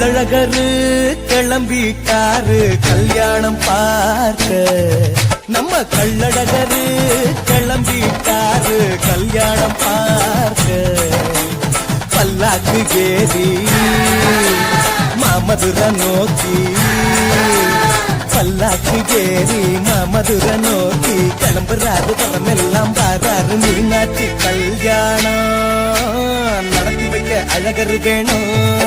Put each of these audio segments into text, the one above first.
கள்ளழகரு கிளம்பிட்டாரு கல்யாணம் பார்க்க. நம்ம கள்ளழகரு கிளம்பிட்டாரு கல்யாணம் பார்க்க. பல்லாக்கு ஏறி மாமதுரை நோக்கி, பல்லாக்கு ஏறி மாமதுரை நோக்கி கிளம்புறாரு. பரமெல்லாம் பாராரு மீனாட்சி கல்யாணம் நடத்தி வைக்க அழகரு வேணும்.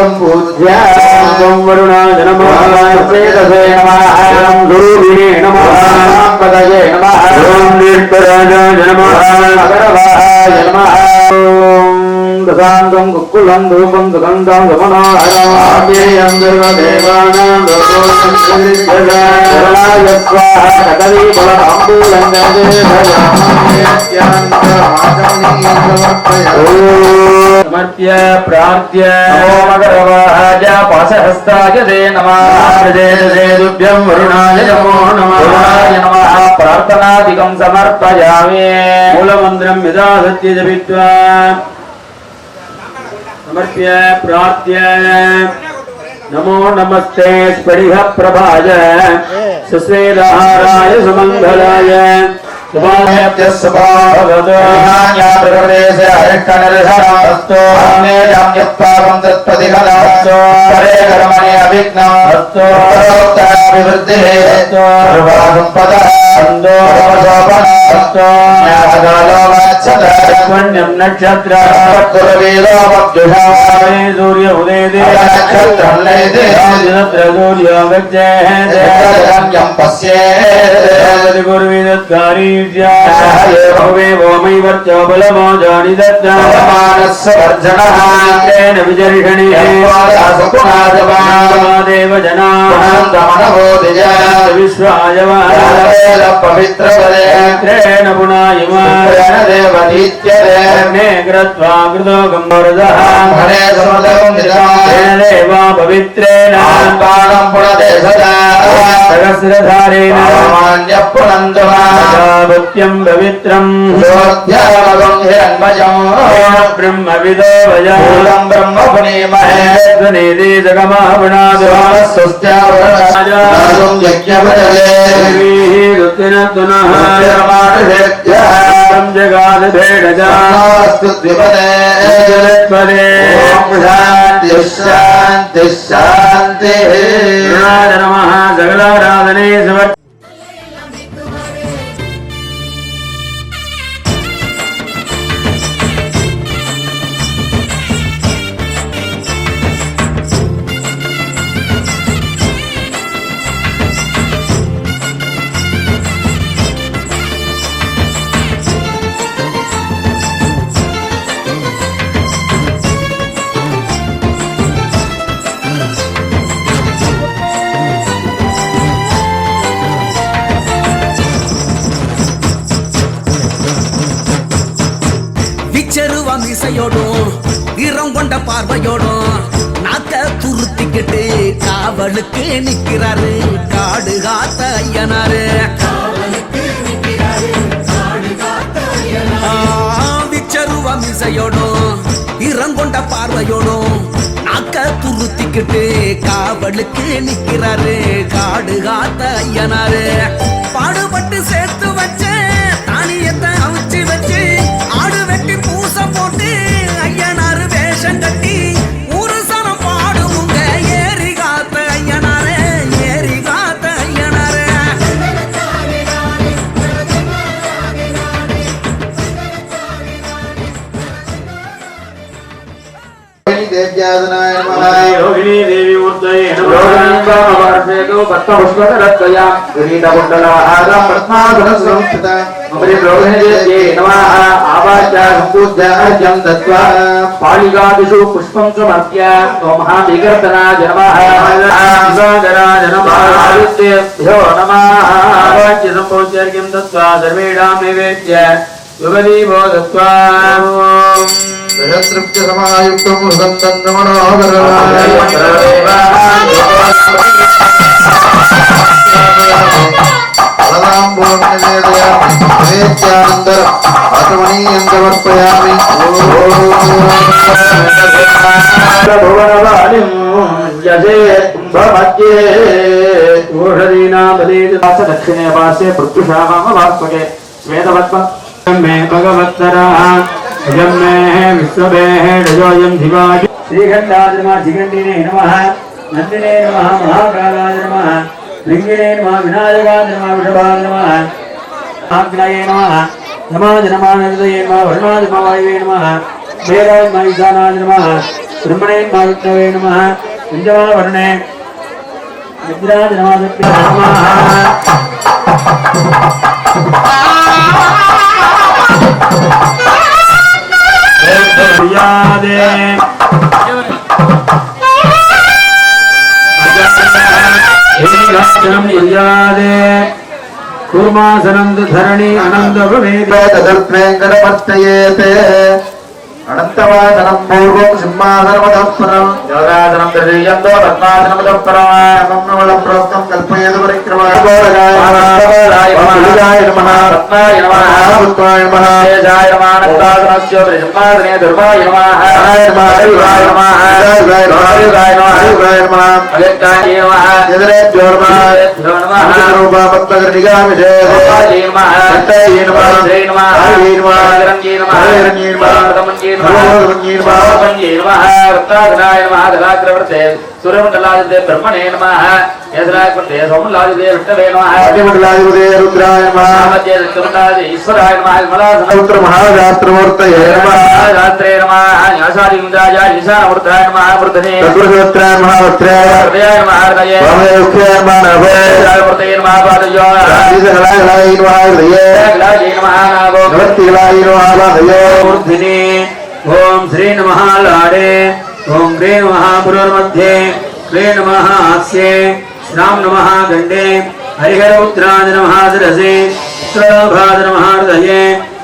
सम्पूज्यां वरुणाय नमः वेदसे नमः गुरुविने नमः पदये नमः ओम निर्पराजाय नमः अगरवाय नमः दशांगं कुक्कुलं धूपं सुगन्धं गमनाहरं देवानां लोकोऽयं सृज्यते स्वाहा कदली फलताम्बूलं समर्प्य प्रार्थ्य मगरवाहाय पाशहस्ताय ते नमः तुभ्यं वरुणाय नमो नमः प्रार्थनादिकं समर्पयामि मूलमन्त्रं यदा सत्य जपित्वा समर्प्य प्रार्थ्य नमो नमस्ते स्फटिक प्रभाय सुस्वेदाहाराय सुमंगलाय नक्षत्र सूर्य उदय पवित्र पवित्रेण सहस्रधारेण भक्त्यं पवित्रं ब्रह्मविदो वयं ब्रह्मपुनीमहे जगाद शांति शांति नमः सकलाराधने समर्थ கொண்ட பார்வையோடும் நாக்க துருத்திக்கிட்டு காவலுக்கு நிக்கிறாரு காடு காத்த ஐயனாரு விச்சருவ மிசையோடும் இறங்கொண்ட பார்வையோடும் நாக்க துருத்திக்கிட்டு காவலுக்கு நிக்கிறாரு காடு காத்த ஐயனாரு பாடுபட்டு சேர்த்து வச்ச தானியத்தை அவிச்சு வச்சு ஆடு வெட்டி பூச போட்டு ஐயனாரு வேஷம் கட்டி ஊரு சனம் பாடுங்க ஏறி காத்த ஐயனாரே ஏறி காத்த ஐயனாரே योगिनी देवी मूर्तये नमः वर्षेतो भक्तपुष्पकरत्वया किरीटकुण्डलहारं रत्नाधरसंस्थिता ममरिब्रोहणे नमः आवाच्या सम्पूज्यार्घ्यं दत्त्वा पालिकादिषु पुष्पं समर्प्य महाविकर्तनाय नमः सागराय नमः आदित्येभ्यो नमः आवाच्य सम्पूज्यार्घ्यं दत्त्वा सर्वेषां नैवेद्य युगदीपो दत्त्वा सहस्रप्य समायुक्तं सुगन्धं मनोहरं आत्मनीयं समर्पयामि भुवनवालिं यजे कुम्भमध्ये ओषधीनां दक्षिणे पार्श्वे पृथ्वीशामवास्पके श्वेतवत्पं मे भगवत्तरः जम में विश्वभेः डजोयं धिवाय श्रीखण्डाय नमः जिगण्डिने नमः नन्दिने नमः महाकालाय नमः लिंगिने नमः विनायकाय नमः वृषभाय नमः आग्नेये नमः नमाज नमः नन्दये नमः वरुणाय नमः वायवे नमः वेदाय नमः ईशानाय नमः ब्रह्मणे माविष्णवे नमः कुञ्जवावर्णे निद्राजनमादिभ्यो कूर्मासनं धरणी अनंद तदर्थेङ्कटमर्चयेते अनन्तवासनं पूर्वं सिंहासनमतःपरं योगासनं तृतीयन्तो पद्मासनमतःपरं ममवलं प्रोक्तं कल्पयेतु परिक्रमाय नमः रत्नाय नमः पुत्राय नमः तेजाय नमः नन्दासनस्य सिंहासने दुर्वाय नमः हराय नमः हरिवाय नमः हरिवाय नमः हरिवाय नमः अगत्ताय नमः यदरेभ्यो नमः रूपा पद्मकर्णिकामिषे नमः सत्ताय नमः जय नमः हरि नमः हरण्ये नमः हरण्ये नमः सूर्यमंडलाधिपते ब्रह्मणे नमः यजराजपते सोमलाधिपते विष्णवे नमः अतिमंडलाधिपते रुद्राय नमः मध्य दत्तमंडलाधिपते ईश्वराय नमः मलासनपुत्र महाशास्त्रमूर्तये नमः शास्त्रे नमः न्यासादिमुद्राय ईशानमूर्ताय नमः मूर्धने तत्पुरुषोत्तराय नमः वक्त्राय हृदयाय नमः हृदये वामयोक्ताय नमः नभे नमः पादयो राजहलाय नमः हृदये गलाय नमः नाभो नवतिलाय नमः पादयो मूर्धने ओम श्री नमः लाडे ओम ह्रीं नमः पुरुर्मध्ये क्ले नमः हास्ये श्राम नमः गंडे हरिहरपुत्राय नमः शिरसे उत्तराभाद नमः हृदये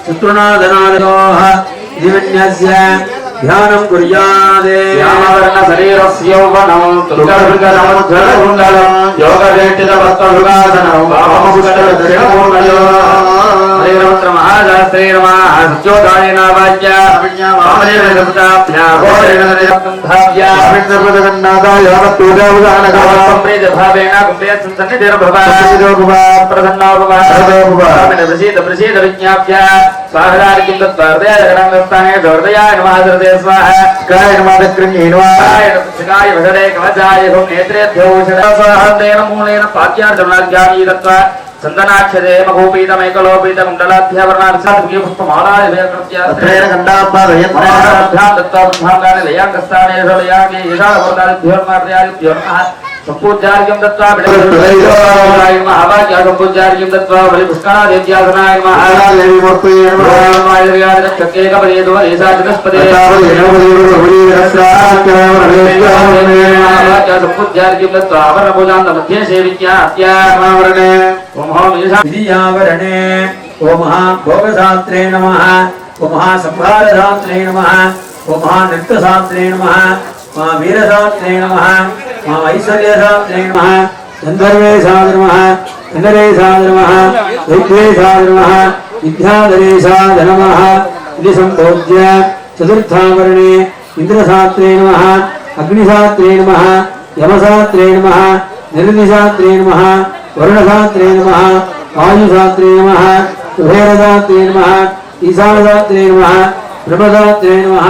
शत्रुनाथनादोः दिव्यस्य ध्यानं कुर्यादे यामवर्ण शरीरस्य यौवनं तुलगर्भगणमुज्ज्वलकुण्डलं योगवेष्टितवस्त्रभुगासनं वाममुष्टदर्शनपूर्णयो हरिरमन्त्र महाशास्त्रे नमः सत्योदाय नावाज्य वामदेव देवताभ्यः घोरेण निरक्तंधाभ्यः विष्णुपदगन्नादाय वस्तुदेवदानकं प्रीतभावेन कुम्भयत्सं सन्निधिर्भव प्रसन्नो भव प्रसीद प्रसीद विज्ञाप्य स्वाहदार्किं तत्त्वार्धय जगन्नाथस्थाने हृदयाय नमः हृदय स्वाहा काय नमः दक्षिणे नमः शिखाय वसरे कवचाय होम नेत्रेभ्यो स्वाहान्तेन मूलेन पाद्यार्जनाज्ञानी तत्त्वा चंदनाक्षरे मघोपीतमेकलोपीतकुण्डलाभ्यावरणार्चाद्भुगे पुष्पमालाय भेकृत्य त्रेण गण्डाब्बाधयत्नाभ्यां दत्त्वा ब्रह्माण्डानि लयाङ्कस्थाने लयाङ्गे यशावर्णादिभ्यो नमः संपूज्यार्घ्यं दत्त्वा विडय नमः भाग्य संपूज्यार्घ्यं दत्त्वा बलिपुष्करादेव्यासनाय नमः देवी मूर्तये नमः आयुर्वेदचक्के कपदेदो एषाजनस्पदे संपूज्यार्घ्यं दत्त्वा आभरणपूजान्त मध्ये सेवित्यात्य नमः ओम विधियावरणे ओम भोगशास्त्रे नमः ओम संहारशास्त्रे नमः ओम नृत्यशास्त्रे नमः ओम वीरशास्त्रे नमः ओम ऐश्वर्यशास्त्रे नमः गन्धर्वेशाय नमः गन्धर्वेशाय नमः विद्वेशाय नमः विद्याधरेशाय नमः इति सम्पूज्य चतुर्थावरणे इंद्रशास्त्रे नमः अग्निशास्त्रे नमः यमशास्त्रे नमः निर्निशास्त्रे नमः वरुणशास्त्रे नमः वायुशास्त्रे नमः कुबेरशास्त्रे नमः ईशानशास्त्रे नमः ब्रह्मशास्त्रे नमः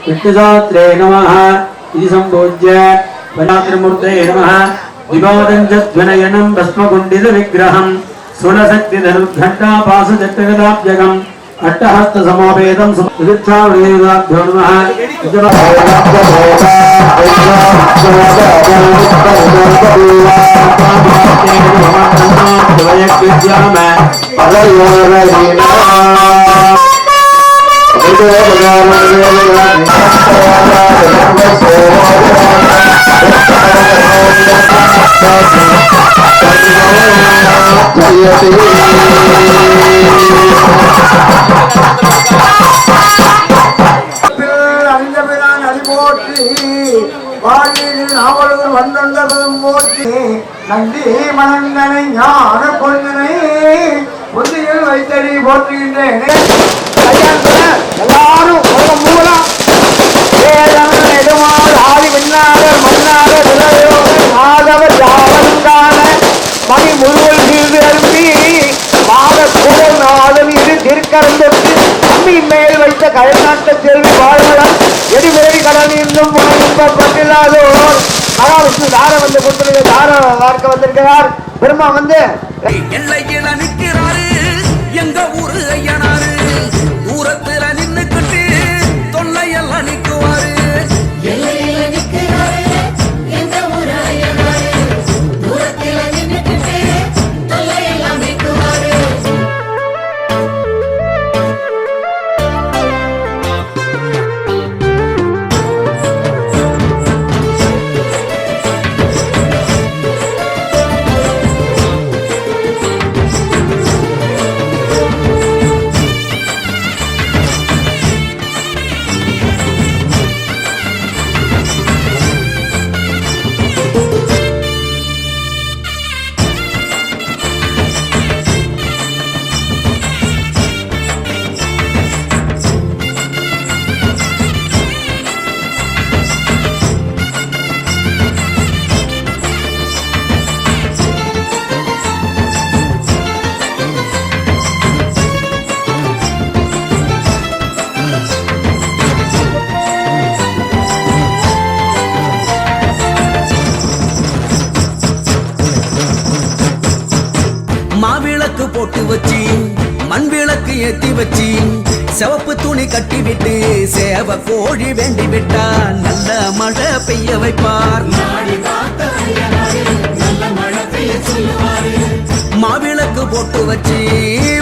विष्णुशास्त्रे नमः इति सम्पूज्य वनात्रिमूर्तये नमः विवादं च ध्वनयनं भस्मकुण्डितविग्रहं सुरशक्तिधनुर्घण्टापाशचक्रगदाब्जगम् अट्टहस्तसमोपेतं सुदीक्षावृदेवताभ्यो नमः நந்தி மனந்தனை ஞான கொண்டனை புத்தியில் வைத்தடி போற்றுகின்றேன். எல்லாரும் மூலம் ஆதி விண்ணாளர் மன்னாளர் விளையோகர் மாதவர் ஜாவன்கான மணி முருகல் மீது அரும்பி மாத புகழ் நாதன் இரு திருக்கரந்தற்கு அம்மி மேல் வைத்த கயல்நாட்ட செல்வி வாழ்வளம் எடிமேடி கடல் இன்னும் பட்டில்லாதோர் மகாவிஷ்ணு தாரம் வந்து கொடுத்துருக்க தாரம் பார்க்க வந்திருக்கிறார். பெருமா வந்து எல்லையில நிக்கிறாரு எங்க ஊரு ஐயனாரு, தூரத்துல நின்னுக்கிட்டு தொல்லையெல்லாம் நிக்குவாரு. போட்டு வச்சு மண் விளக்கு ஏத்தி வச்சு சிவப்பு துணி கட்டி விட்டு சேவ கோழி வேண்டி விட்டா நல்ல மழை பெய்ய வைப்பார். மாவிளக்கு போட்டு வச்சு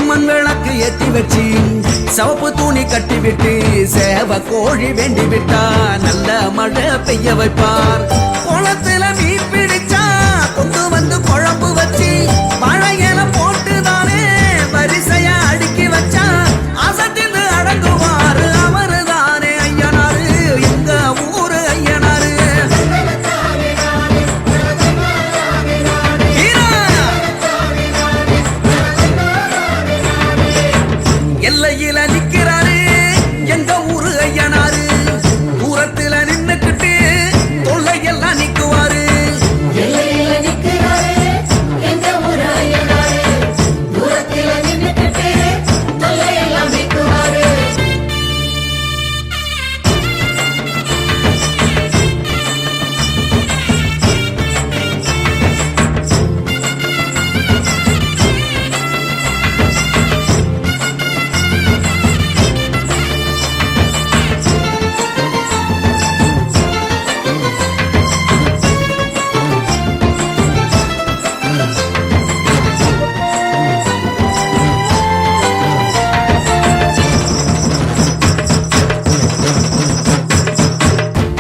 மண் விளக்கு ஏத்தி வச்சு சிவப்பு துணி கட்டி விட்டு சேவ கோழி வேண்டி விட்டா நல்ல மழை பெய்ய வைப்பார். குளத்துல மீன் பிடிச்சா கொண்டு வந்து குழம்பு வச்சு வாழையில போட்டுதானே வரிசையா அடுக்கி வச்சா அசத்தின்னு அடங்குவாரு அவரு தானே ஐயனாரு எங்க ஊரு ஐயனாரு. எல்லையில நிக்கிறாரு எங்க ஊரு ஐயனாரு தூரத்துல நின்னுக்கிட்டு தொல்லையெல்லாம் நிக்குவாரு.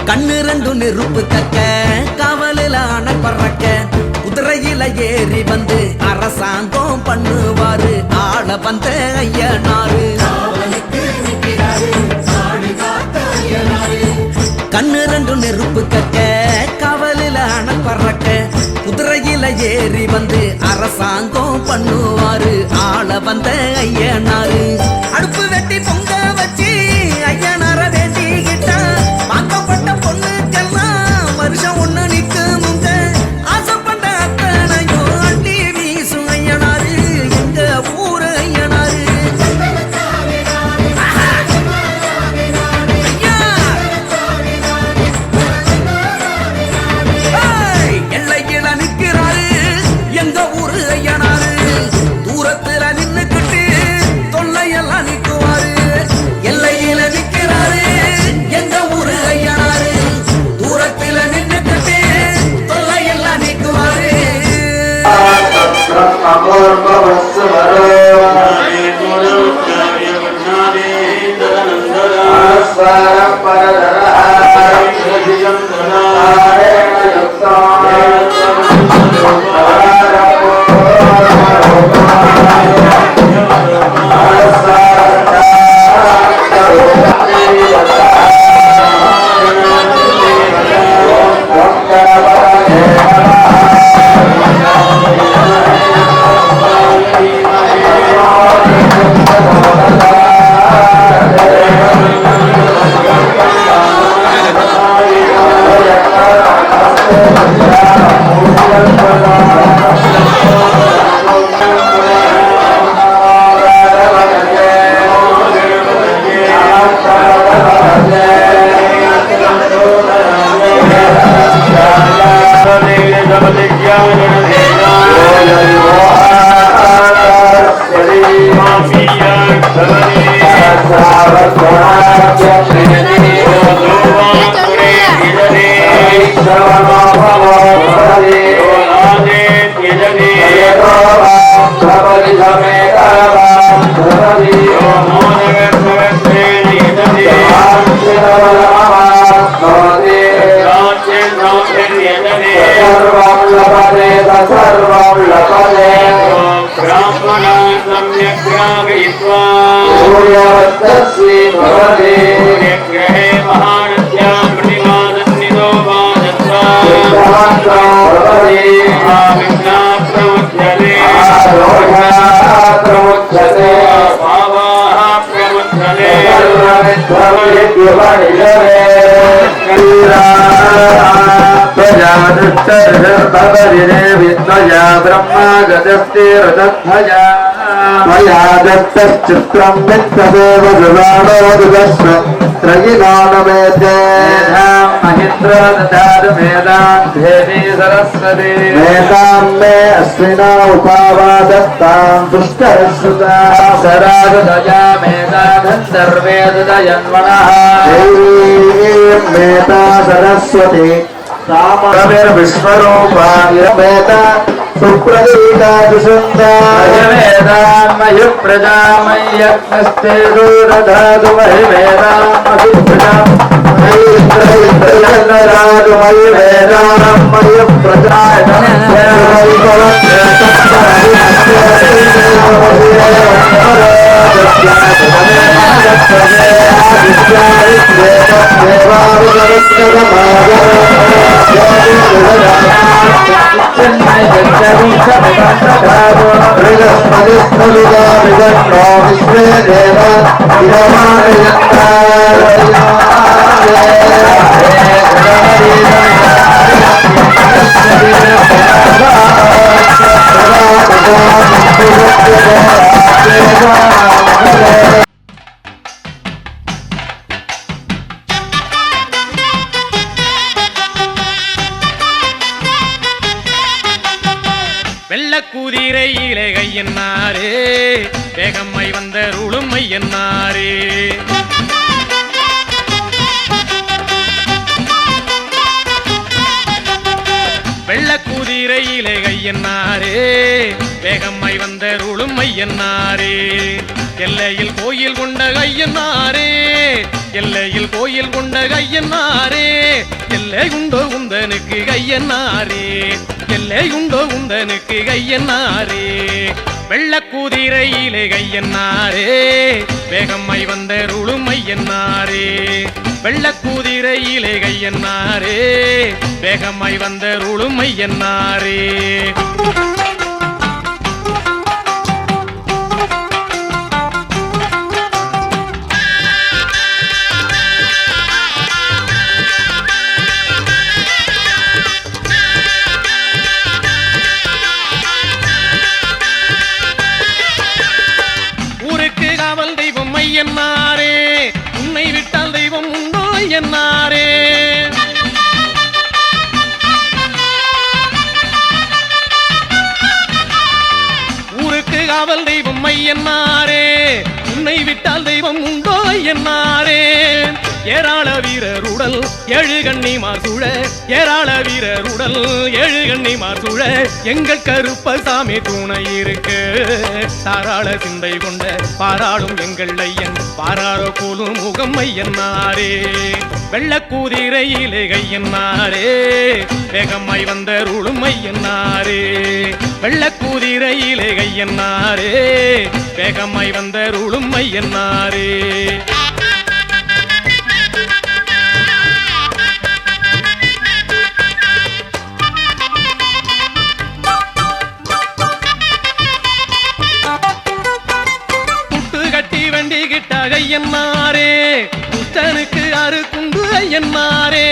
கண்ணு ரெண்டு நெருப்பு கக்க காவலில அணை பறக்க குதிரையில ஏறி வந்து அரசாங்கம் பண்ணுவாரு ஆள வந்த ஐயனாரு. கண்ணு ரெண்டு நெருப்பு கக்க காவலில அணை பறக்க குதிரையில ஏறி வந்து அரசாங்கம் பண்ணுவாரு ஆள வந்த ஐயனாரு. அடுப்பு வெட்டி பொங்க வச்சு ஐயனார வேண்டிக்கிட்டா வாக்கப்பட்ட பொண்ணுக்கெல்லாம் வருஷம் ஒண்ணு நிக்குமுங்க ஆசைப்பட்ட அத்தனையும் அண்டி வீசும் ஐயனாரு எங்க ஊரு ஐயனாரு. எல்லையில நிக்கிறாரு எங்க ஊரு ஐயனாரு தூரத்துல நின்னுக்கிட்டு தொல்லையெல்லாம் நிக்குவாரு. எல்லையில நிக்கிறாரு எங்க ஊரு ஐயனாரு தூரத்துல நின்னுக்கிட்டு தொல்லையெல்லாம் நிக்குவாரு. चित्रं वित्तदेव महिन्द्रो ददातु मेदां देवी सरस्वती मेधां मे अश्विना उपावादत्तां दुष्टरश्रुता सदातु दया मेधा गन्धर्वे ददयन्वनः देवीं मेधा सरस्वती सामवेर विश्वरूपा मेधा सुप्रदीता सुन्दर मेधां मयि प्रजामय्यग्नस्ते ददातु महि मेधां महि प्रजां इंद्रराज मयि मेधां मयि प्रजाय வெள்ளக்கூதிரையிலே கையன்னாரே வேகம்மை வந்த ருளுமை என்னாரே வெள்ளக்கூதிரையிலே கையன்னாரே வேகம்மை வந்த ருளுமை என்னாரே எல்லையில் கோயில் கொண்ட கையன்னாரே எல்லையில் கோயில் கொண்ட கையன்னாரே எல்லை உண்டோ உந்தனுக்கு கையன்னாரே எல்லை உண்டோ உந்தனுக்கு கையன்னாரே வெள்ளக்கூதிரையிலே கையன்னாரே வேகம்மை வந்த ருளுமை என்னாரே வெள்ளக்கூதிரையிலே கையன்னாரே வேகம்மை வந்த ருளுமை என்னாரே என்னாரே உன்னை விட்டால் தெய்வம் உண்டோ என்னாரே ஊருக்கு காவல் தெய்வம் மையன்னாரே உன்னை விட்டால் தெய்வம் உண்டோ என்னாரே ஏராள வீரருடல் ஏழு கண்ணிமார் சூழ ஏராள வீரருடல் ஏழு கண்ணிமார் சூழ எங்கள் கருப்பசாமி துணை இருக்கு தாராள சிந்தை கொண்ட பாராளும் எங்கள் ஐயன் பாராரோ போலும் முகம் ஐயன்னாரே வெள்ளக்கூதிரையிலே கையன்னாரே வேகம்மை வந்த ருளும் ஐயன்னாரே வெள்ளக்கூதிரையிலே கையன்னாரே வேகம்மை வந்த ருளும் ஐயன்னாரே வண்டி கிட்ட ஐயன்னாரே புத்தனுக்கு அரு குண்டு ஐயன்னாரே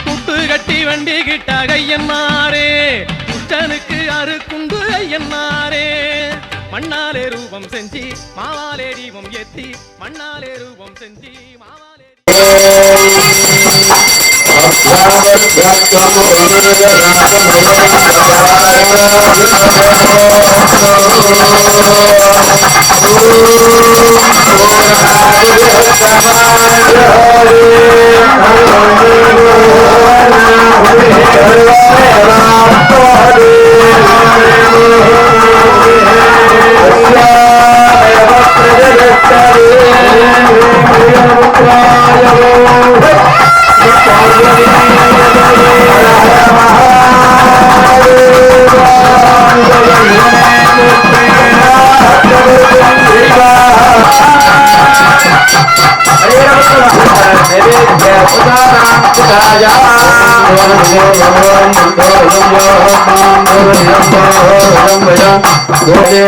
புட்டு கட்டி வண்டி கிட்ட ஐயன்னாரே புத்தனுக்கு அரு குண்டு ஐயன்னாரே மண்ணாலே ரூபம் செஞ்சி மாவாலே தீபம் ஏத்தி மண்ணாலே ரூபம் செஞ்சி மாவாலே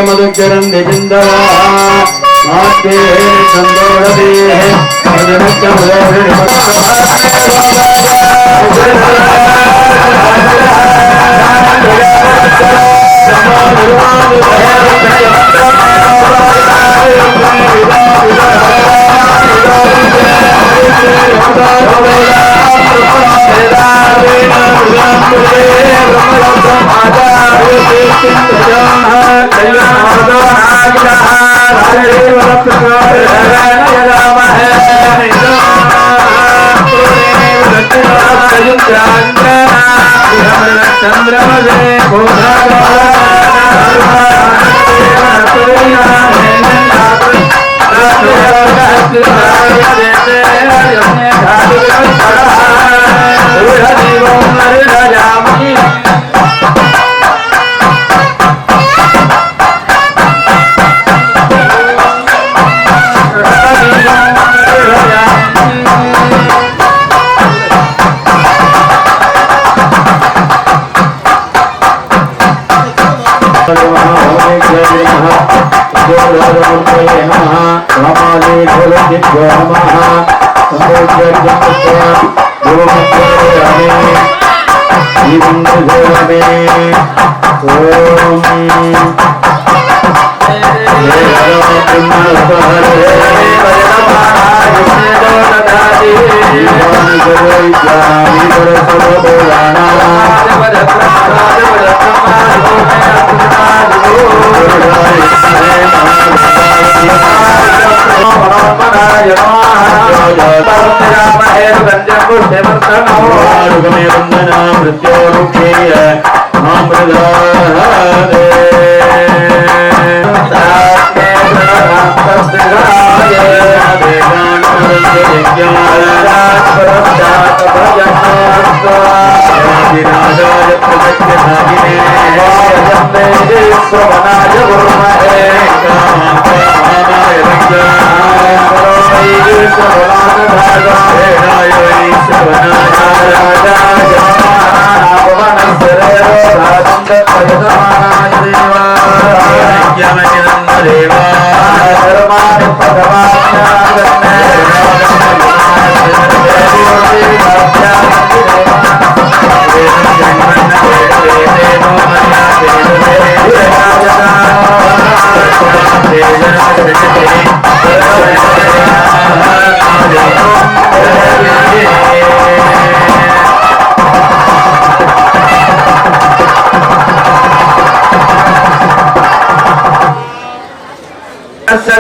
மதுக்கரந்தி சிந்தவா மாத்தே சந்தோடதே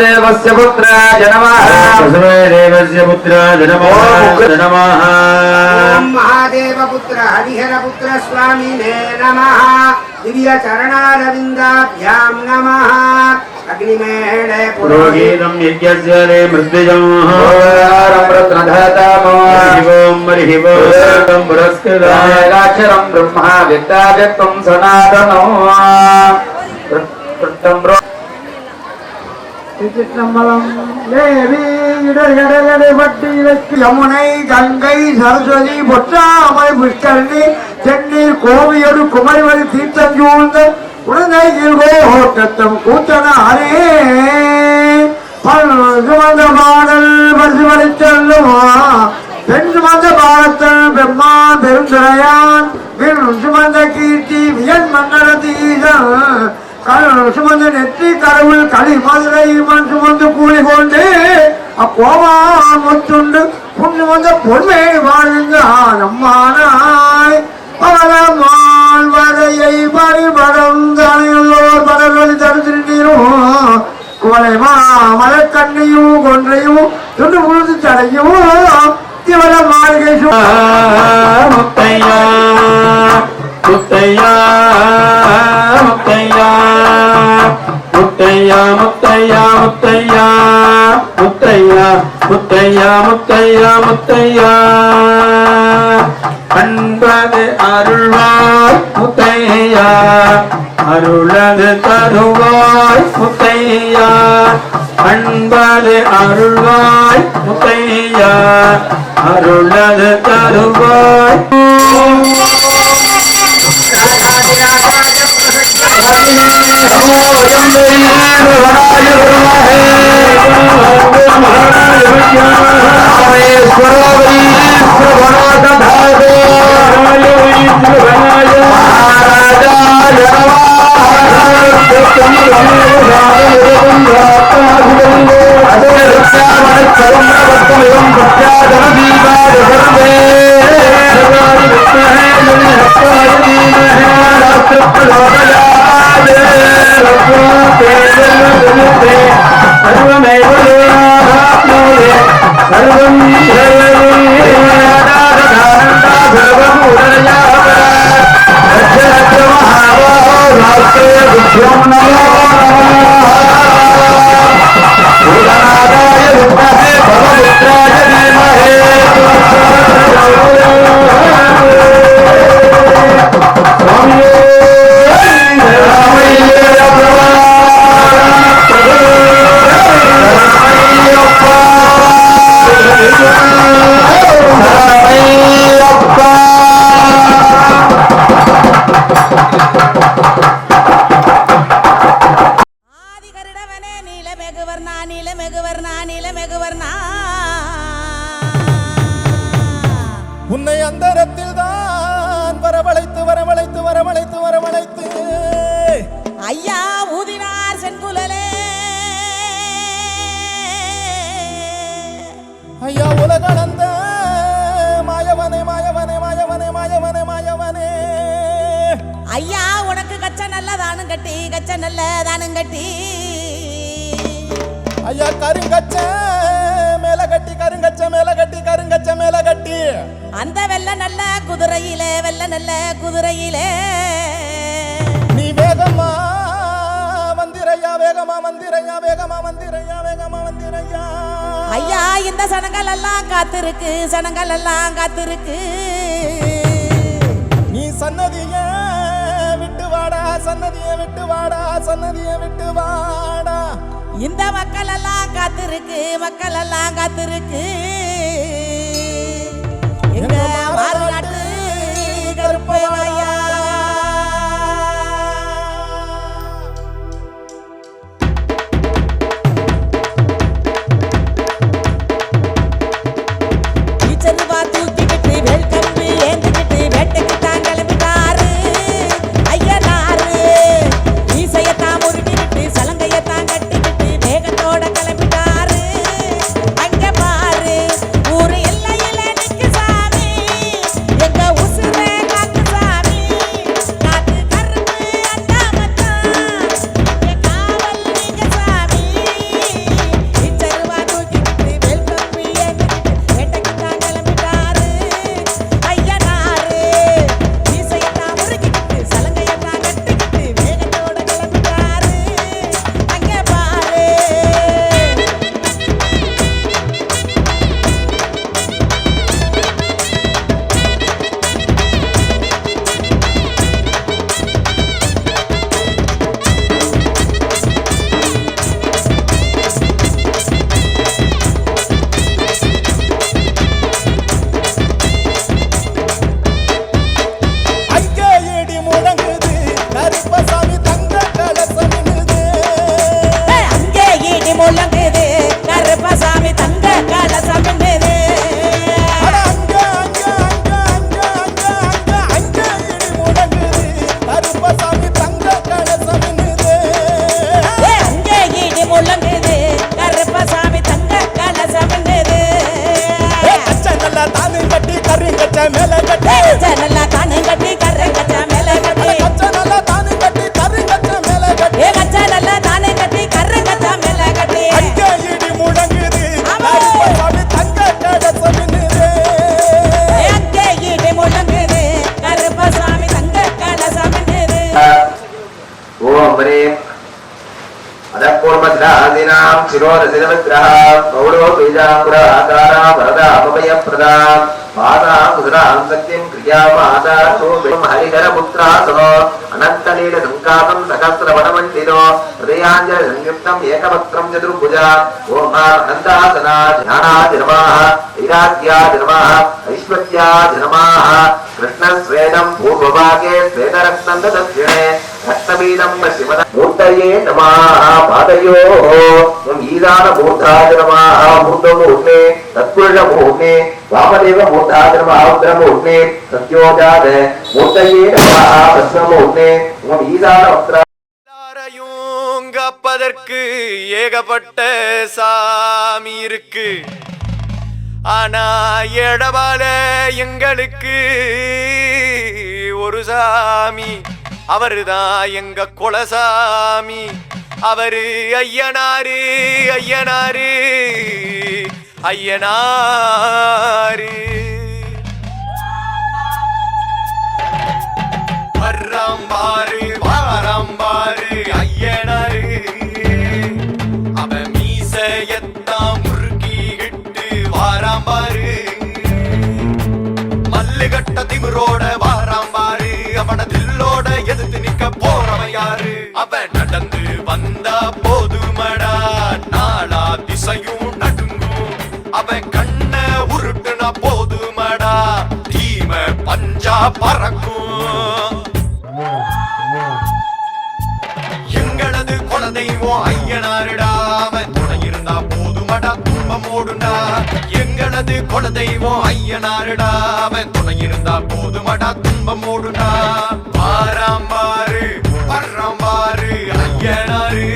देवस्य पुत्र देवस्य पुत्र नमः महादेव पुत्र हरिहर पुत्र स्वामी नमः दिव्य चरणारविंदाभ्यां नमः अग्निमेणे पुरोहितं यज्ञस्य मृत्युजं हरिवं पुरस्कृताक्षरं ब्रह्मा व्यक्ताव्यक्तं सनातनं யமுனை கங்கை சரஸ்வதி பொற்றாமை புஷ்கரணி சென்னீர் கோவியோடு குமரிவரி தீர்த்தஞ்சூழ்ந்த உடனேயில் கோட்டத்தம் கூத்தனாரே சுமந்த பாடல் பரிசுவரை செல்லுமா பெண் சுமந்த பாலத்தன் பெம்மான் பெருந்துரையான் சுமந்த கீர்த்தி வியன் மன்னர தீசன் சுமந்து நெற்றி கடவுள் களி மதுரை மண் சுமந்து கூலி கொண்டு அப்போவான் முத்துண்டு புண்ணு வந்த பொன்மை வாழ்ந்த நம்மானாய் பவளமான் வரையை பரிபடம் தானையுள்ளோர் படர்வழி தடுத்திருந்தீரும் குவளைமா மலக்கண்ணையும் கொன்றையும் துண்டு புழுது தடையும் திவள மாளிகை முத்தையா முத்தையா முத்தையா முத்தையா முத்தையா முத்தையா முத்தையா முத்தையா முத்தையா முத்தையா அன்பது அருள்வாய் முத்தையா அருளது தருவாய் முத்தையா அன்பது அருள்வாய் முத்தையா அருளது தருவாய் கச்ச நல்ல தானும் கட்டி ஐயா கருங்கச்ச மேல கட்டி கருங்கச்ச மேல கட்டி கருங்கச்ச மேல கட்டி அந்த வெள்ள நல்ல குதிரையிலே வெள்ள நல்ல குதிரையிலே நீ வேகமா வந்திரையா வேகமா வந்திரையா வேகமா வந்திரையா வேகமா வந்திரையா ஐயா இந்த சனங்கள் எல்லாம் காத்திருக்கு சனங்கள் எல்லாம் காத்திருக்கு நீ சன்னதிய விட்டு வாடா சன்னதிய விட்டு வாடா சன்னதிய விட்டு வாடா இந்த மக்கள் எல்லாம் காத்திருக்கு மக்கள் எல்லாம் காத்திருக்கு எங்க மாறுநாட்டு கருப்பையா டீச்சருவா தூக்கிக்கிட்டு வேல் கம்பி ஏந்திக்கிட்டு வேட்டைக்கு தான் கிளம்பிட்டாரு ஐயனாரு ஈசையத்தான் முறுக்கிக்கிட்டு சலங்கையத்தான் கட்டிக்கிட்டு வேகத்தோட கிளம்பிட்டாரு அங்க பாரு ஊரு எல்லையில நிக்கு சாமி எங்க உசுரே காக்கு சாமி காத்து கருப்பு அண்டாமத்தான் எங்க காவல் நீங்க சாமி டீச்சருவா தூக்கிக்கிட்டு வேல் கம்பி ஏந்திக்கிட்டு வேட்டைக்கு தான் கிளம்பிட்டாரு ஐயனாரு ஈசையத்தான் முறுக்கிக்கிட்டு சலங்கையத்தான் கட்டிக்கிட்டு வேகத்தோட கிளம்பிட்டாரு அங்க பாரு அங்கே இடி முழங்குது கருப்பசாமி தங்க கலசம் மின்னுது அங்கே ஈடி முழங்குது கருப்பசாமி தங்க கலசம் மின்னுது அட அங்க அங்க அங்க அங்க அங்க அங்க அங்க இடி முழங்குது கருப்பசாமி தங்க கலசம் மின்னுது அங்கே ஈடி முழங்குது கருப்பசாமி தங்க கலசம் மின்னுது கச்ச நல்லா தானு கட்டி கருங்கச்ச மேல கட்டி நல்லா தானே கட்டி கரங்கச்ச மேல கட்டி கச்ச நல்லா தானு கட்டி கருங்கச்ச மேல கட்டி கச்ச நல்லா தானே கட்டி கரங்கச்ச மேல கட்டி அங்கே இடி முழங்குது ஆமா. கருப்பசாமி தங்க கலசம் மின்னுது அங்கே ஈடி முழங்குது கருப்பசாமி தங்க கலசம் மின்னுது ஓம் ஹரே அதப்பூர்வத்ராதீனாம் சிரோதசிரவிக்கிரஹ கௌரவ பீஜாங்குர ஆகாரா வரதா அபய பிரதா மாதா குதிராம் சக்திம் கிரியா மாதா சோபம் ஹரிஹர புத்ரா சமோ அனந்தலீல சங்காதம் சகஸ்ரவணமண்டிதோ ஹృదయాంజల సంయుక్తం ఏకవక్త్రం చతుర్భుజ ఓం అనంతాసనా జ్ఞానాది నమః వైరాగ్యాది నమః ఐశ్వర్యాది నమః కృష్ణస్వేదం పూర్వభాగే శ్వేతరక్తం దక్షిణే రక్తబీజం పశ్చిమ మూర్తయే నమః పాదయోః ఓం ఈశాన మూర్ధాయ నమః మూర్ధమూర్తే తత్పురుష మూర్తే వామదేవ మూర్ధాయ నమః ఉగ్రమూర్తే సత్యోజాత మూర్తయే నమః పశ్చిమమూర్తే ఓం ఈశాన వక్ర எல்லாரையும் காப்பதற்கு ஏகப்பட்ட சாமி இருக்கு ஆனா எடபால எங்களுக்கு ஒரு சாமி அவருதான் எங்க குலசாமி அவரு ஐயனாரு ஐயனாரு ஐயனாரு வர்றாம்பாரு வாராம்பாரு ஐயனாரு அவன் மீசையத்தான் முறுக்கிக்கிட்டு வாராம்பாரு மல்லுகட்ட திமிரோட வாராம்பாரு அவன தில்லோட எதிர்த்து நிக்க போறவன் யாரு அவன் நடந்து வந்தா போதுமடா நாளா திசையும் நடுங்கும் அவன் கண்ண உருட்டுனா போதுமடா தீம பஞ்சா பறக்கும் எங்களது குலதெய்வம் ஐயனாருடா அவன் துணை இருந்தா போதுமடா துன்பம் ஓடுண்டா எங்களது குலதெய்வம் ஐயனாருடா அவன் துணை இருந்தா போதுமடா துன்பம் ஓடுண்டா வாராம்பாரு வர்றாம்பாரு ஐயனாரு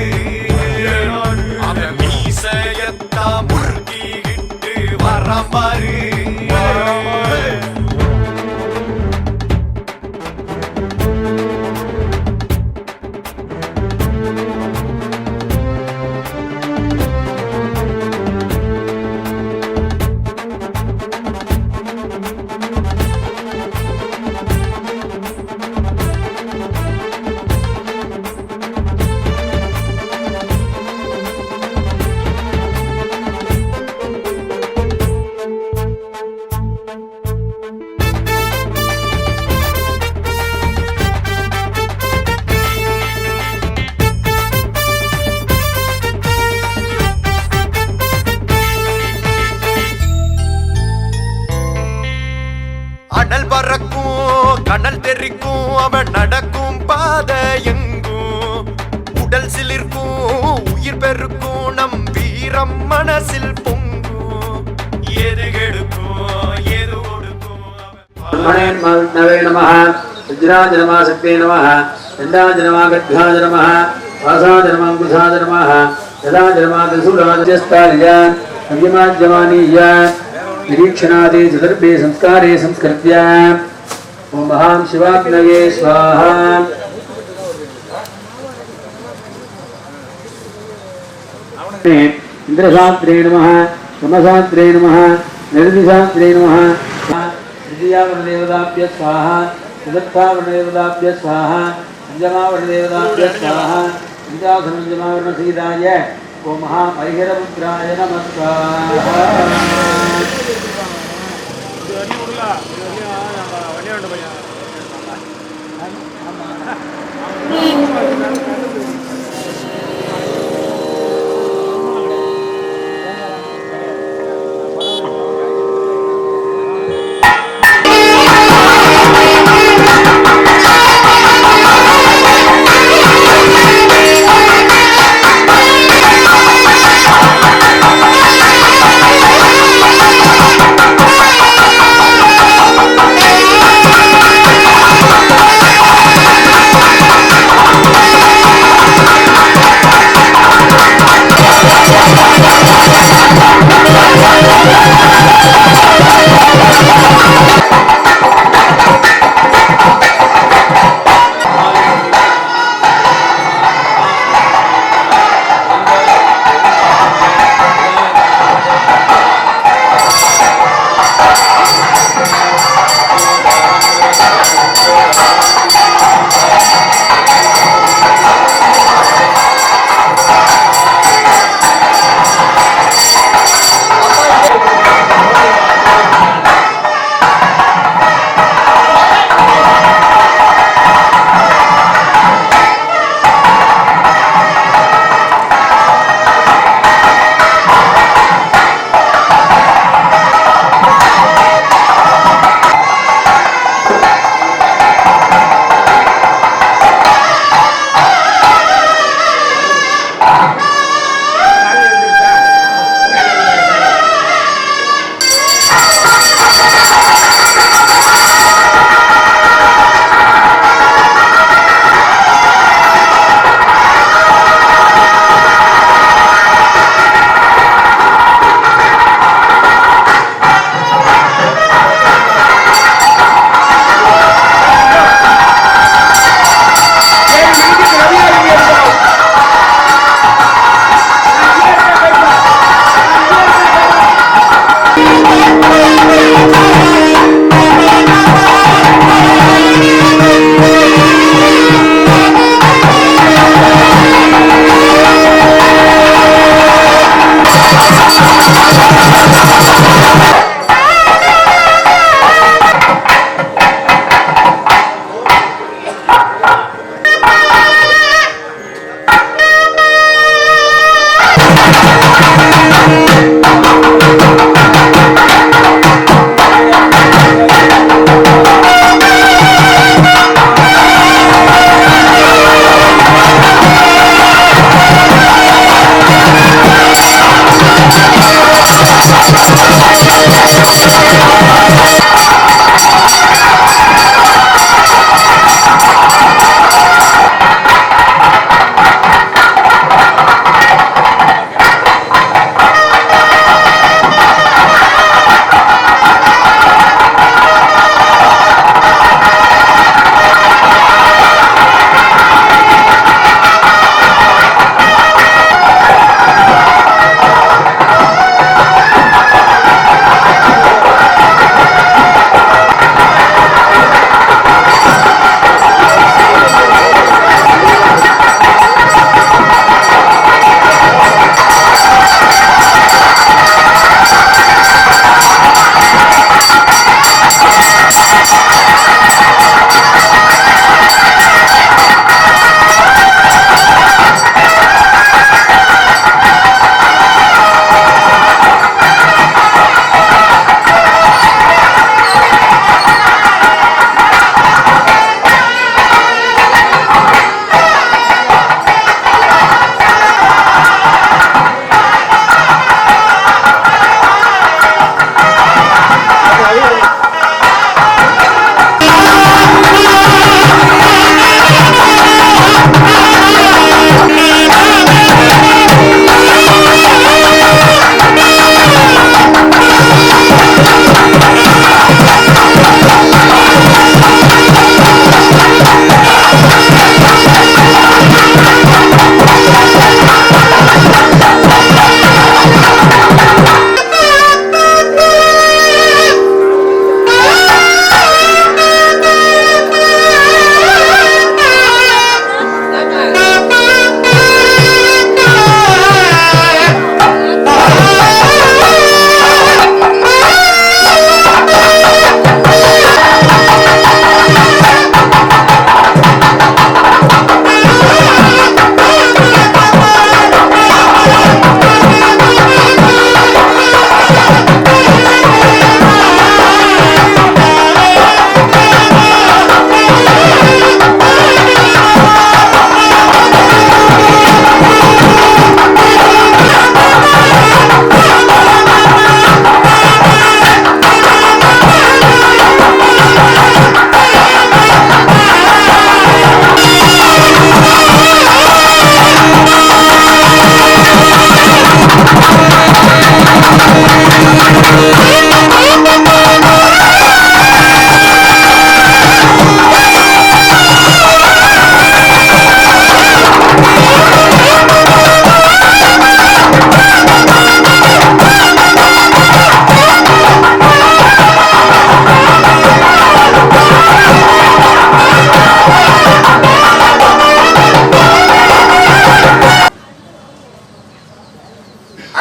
அவன் மீசையத்தான் முறுக்கிக்கிட்டு வர்றாம்பாரு கடல் தெரிக்கும் அவன் நடக்கும் பாதை எங்கும் உடல் சிலிர்க்கும் உயிர் பெருக்கும் நம் வீரம் மனசில் பொங்கும் எது கெடுக்கும் எது ஒடுக்கும் நவே நமஹ வஜ்ராஜ நமஹ சக்தே நமஹ தண்டாஜ நமஹ கத்யாஜ நமஹ வாசாஜ நமஹ அங்குசாஜ நமஹ யதாஜ நமஹ திசுராஜஸ்தாரிஜ அவ்யமாஜ்யமானிய நிரீக்ஷணாதே சதர்பே சம்ஸ்காரே சம்ஸ்கிருத்ய ஓம் மகாம் சிவாக்னயே ஸ்வாஹா இந்திரசாஸ்திரே நமஹ பிரம்மசாஸ்திரே நமஹ நிருதிசாஸ்திரே நமஹ தேவதாபிய ஸ்வாஹா சுதத்தாவரணேவதாபிய ஸ்வாஹா பஞ்சமாவரணேவதாபிய ஸ்வாஹா பஞ்சாசனஞ்சமாவரண சீதாய ஓம் மகா ஐஹரபுத்ராய நமஸ்காரः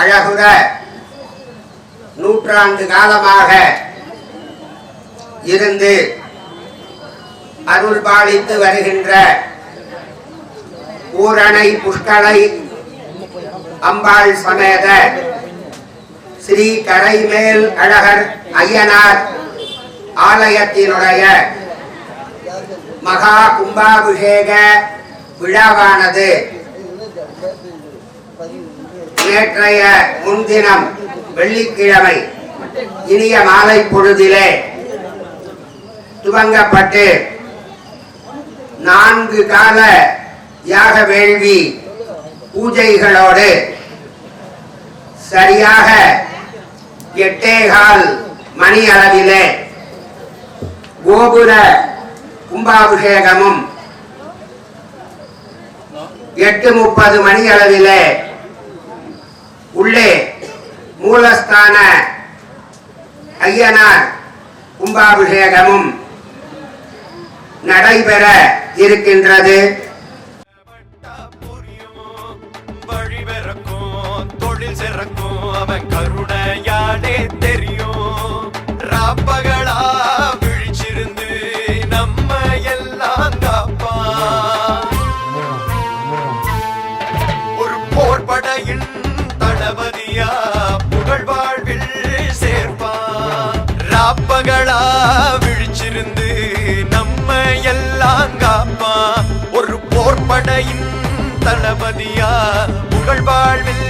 அழகுற நூற்றாண்டு காலமாக இருந்து அருள் பாலித்து வருகின்ற பூரணை புஷ்கலை அம்பாள் சமேத ஸ்ரீ கரைமேல் அழகர் ஐயனார் ஆலயத்தினுடைய மகா கும்பாபிஷேக விழாவானது நேற்றைய முன்தினம் வெள்ளிக்கிழமை இனிய மாலை பொழுதிலே துவங்கப்பட்டு 4 கால யாக வேள்வி பூஜைகளோடு சரியாக 8:15 மணி அளவிலே கோபுர கும்பாபிஷேகமும் 8:30 மணி அளவிலே உள்ளே மூலஸ்தான ஐயனார் கும்பாபிஷேகமும் நடைபெற இருக்கின்றது. வழிபிறக்கும் தொழில் சிறக்கும் அவன் கருணையானே தெரியும். ராப்பகளா விழிச்சிருந்து நம்ம எல்லாம் காப்பான். ஒரு போர்படையின் தளபதியா புகழ் வாழ்வில் சேர்ப்பான். ராப்பகளா விழிச்சிருந்து நம்ம எல்லாம் காப்பான். ஒரு போர்படையின் தளபதியா புகழ் வாழ்வில்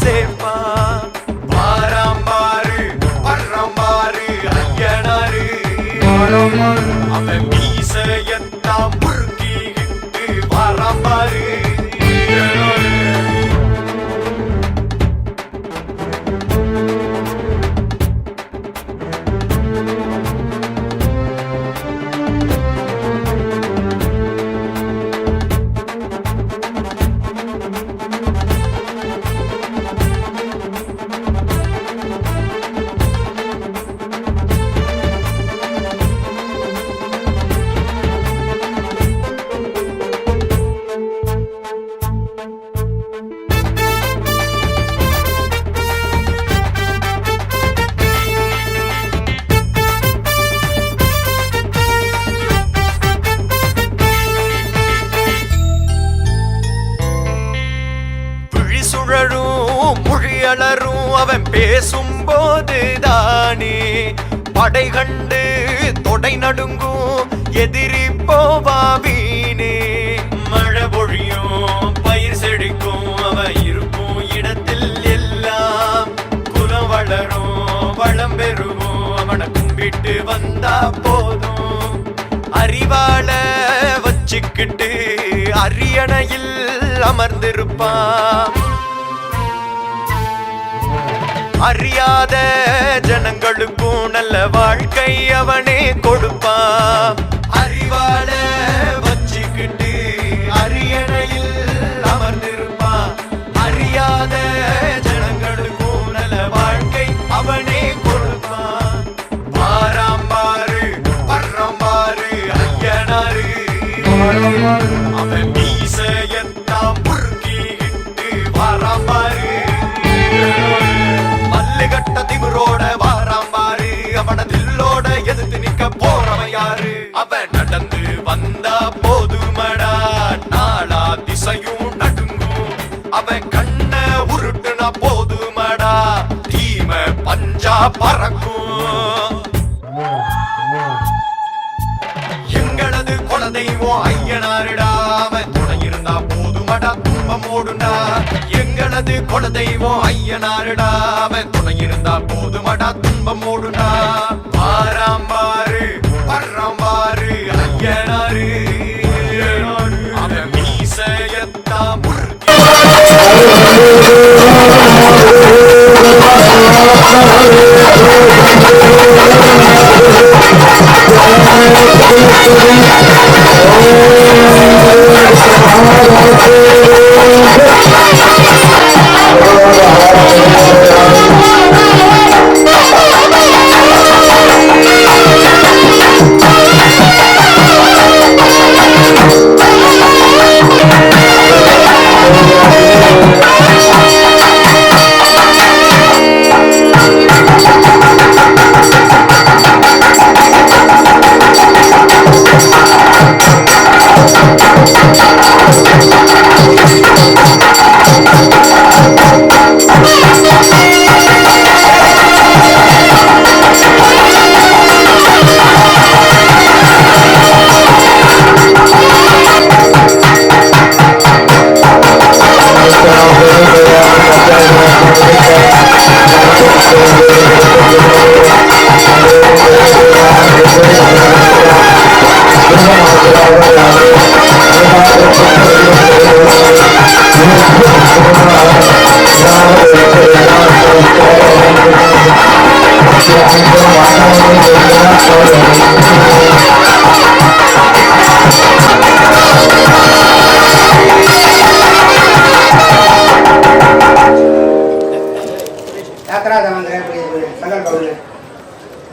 சேர்ப்பான். பாராம்பாரு பர்றம்பாரு ஐயனாரு அவன் மீசையத்தான் முறுக்கிட்டு பாராம்பாரு. மொழியலரும் அவன் பேசும்போது தானே படை கண்டு தொடை நடுங்கும் எதிரி போவாவீனே. மழை பொழியும் பயிர் செழிக்கும் அவன் இருக்கும் இடத்தில் எல்லாம் குலம் வளரும் வளம் பெறுவோம். அவனை கும்பிட்டு வந்தா போதும். அறிவாள வச்சுக்கிட்டு அரியணையில் அமர்ந்திருப்பான். அறியாத ஜனங்களுக்கும் நல்ல வாழ்க்கை அவனே கொடுப்பான். அறிவாள வச்சுக்கிட்டு அரியணையில் அமர்ந்திருப்பான். அறியாத ஜனங்களுக்கும் நல்ல வாழ்க்கை அவனே கொடுப்பான். பாராம்பாரு பர்றம்பாரு ஐயனாரு அவன் மீசையத்தான் முறுக்கிட்டு பாராம்பாரு. மல்லுகட்ட திமிரோட வாராம்பாரு அவன தில்லோட எதிர்த்து நிக்க போறவன் யாரு. அவன் நடந்து வந்தா போதுமடா நாளா திசையும் நடுங்கும். அவன் கண்ண உருட்டுனா போதுமடா தீம பஞ்சா பறக்கும். எங்களது குலதெய்வம் ஐயனாருடா அவன் துணை இருந்தா போதுமடா துன்பம் ஓடுண்டா. எங்களது குலதெய்வம் ஐயனாருடா அவன் துணை இருந்தா போதுமடா துன்பம் ஓடுண்டா. பாராம்பாரு பர்றம்பாரு ஐயனாரு அவன் மீசையத்தா முறுக்கி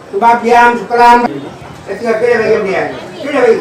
சுபாபியாம் சுக்லாம் கீழே வைக்க முடியாது கீழே வை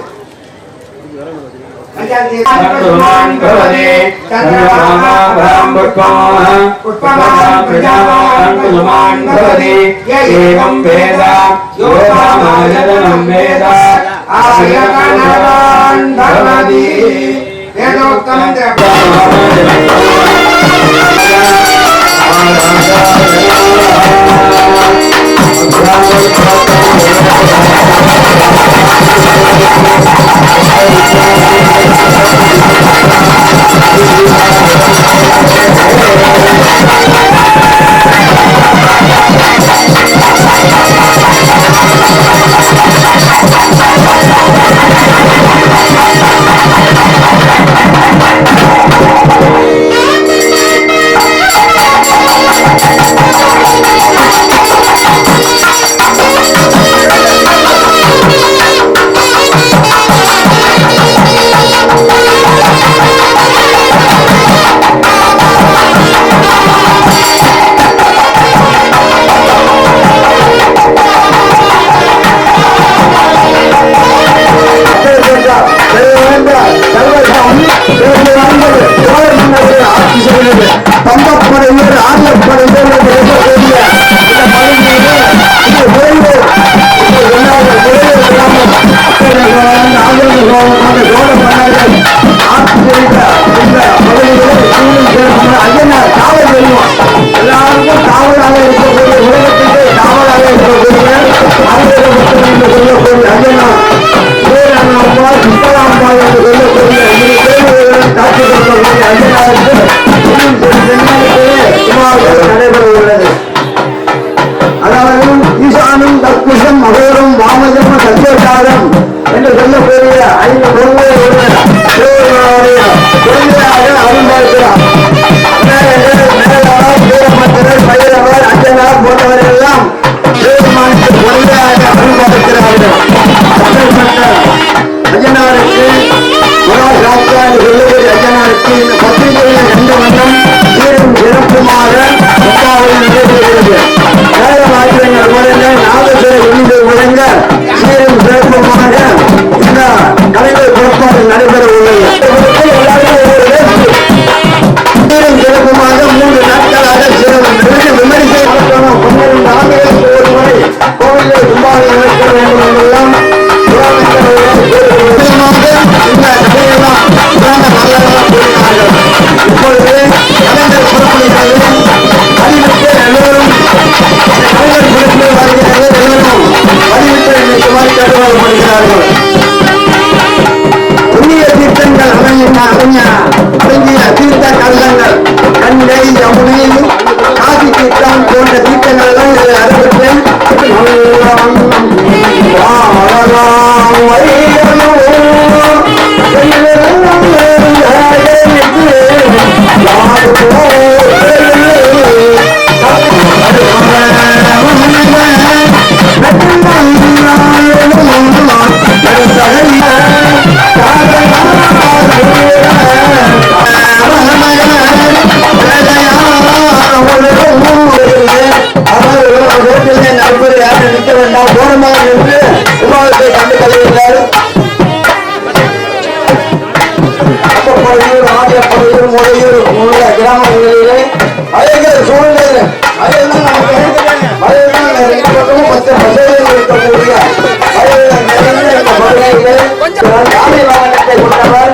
கிராமங்களிலே அழகிய சூழ்நிலை அதெல்லாம் நமக்கு இருக்கக்கூடிய யானை வாகனத்தை கொண்டவர்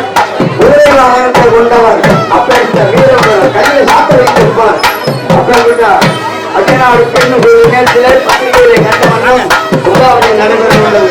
குதிரை வாகனத்தை கொண்டவர் அப்படின்ற வீரர்கள் கையில் சாத்த வைத்திருப்பார் அப்படின்ற அஜனாடு பெண் நேரத்திலே பத்திரிகைகளை கண்ட வண்ணம் உதாவணி நடைபெற உள்ளது.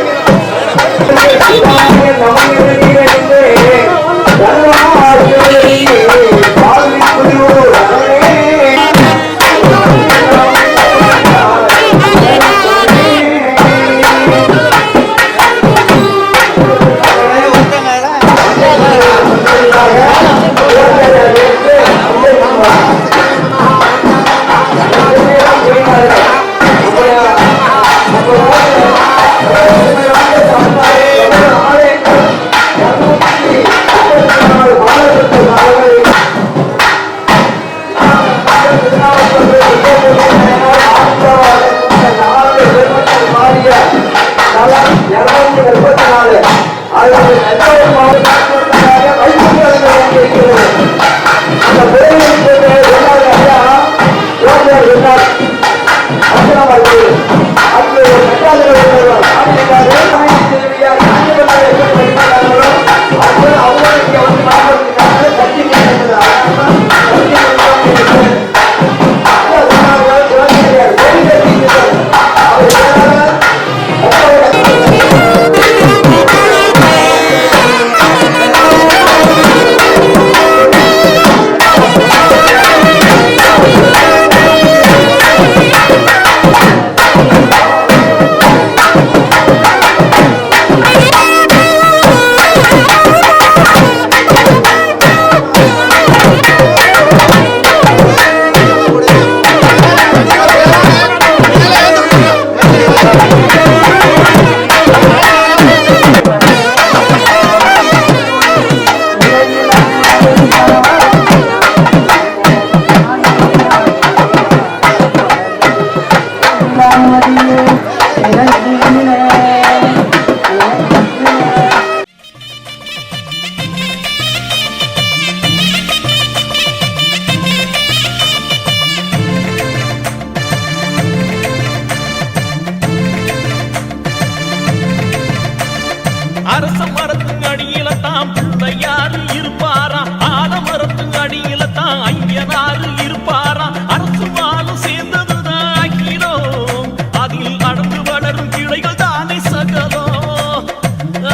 அரச மரத்து அடியில தான் பிள்ளையாரு இருப்பாரா, ஆலமரத்து அடியில தான் ஐயனாரு இருப்பாரா. அரசு மாலும் சேர்ந்ததுதான் அகிலம், அதில் அடர்ந்து வளரும் கிளைகள் தானே சகலம்.